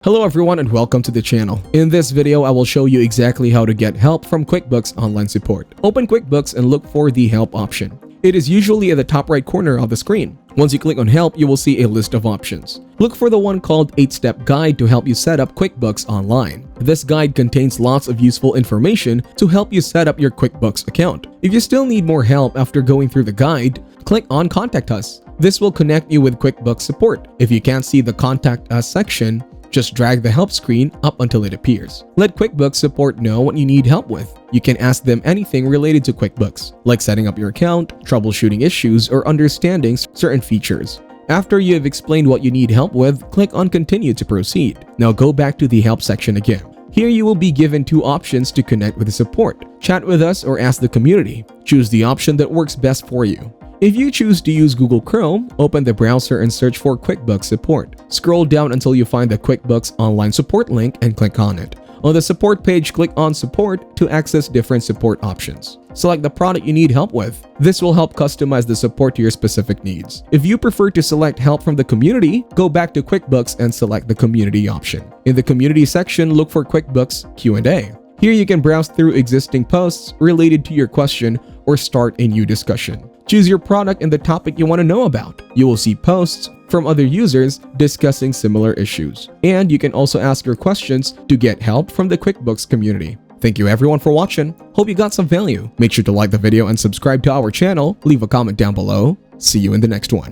Hello everyone and welcome to the channel. In this video, I will show you exactly how to get help from QuickBooks online support. Open QuickBooks and look for the help option. It is usually at the top right corner of the screen. Once you click on help, you will see a list of options. Look for the one called 8-Step Guide to help you set up QuickBooks online. This guide contains lots of useful information to help you set up your QuickBooks account. If you still need more help after going through the guide, click on Contact Us. This will connect you with QuickBooks support. If you can't see the Contact Us section, just drag the help screen up until it appears. Let QuickBooks support know what you need help with. You can ask them anything related to QuickBooks, like setting up your account, troubleshooting issues, or understanding certain features. After you have explained what you need help with, click on Continue to proceed. Now go back to the help section again. Here you will be given two options to connect with the support: chat with us or ask the community. Choose the option that works best for you. If you choose to use Google Chrome, open the browser and search for QuickBooks Support. Scroll down until you find the QuickBooks Online Support link and click on it. On the support page, click on Support to access different support options. Select the product you need help with. This will help customize the support to your specific needs. If you prefer to select help from the community, go back to QuickBooks and select the community option. In the community section, look for QuickBooks Q&A. Here you can browse through existing posts related to your question or start a new discussion. Choose your product and the topic you want to know about. You will see posts from other users discussing similar issues. And you can also ask your questions to get help from the QuickBooks community. Thank you everyone for watching. Hope you got some value. Make sure to like the video and subscribe to our channel. Leave a comment down below. See you in the next one.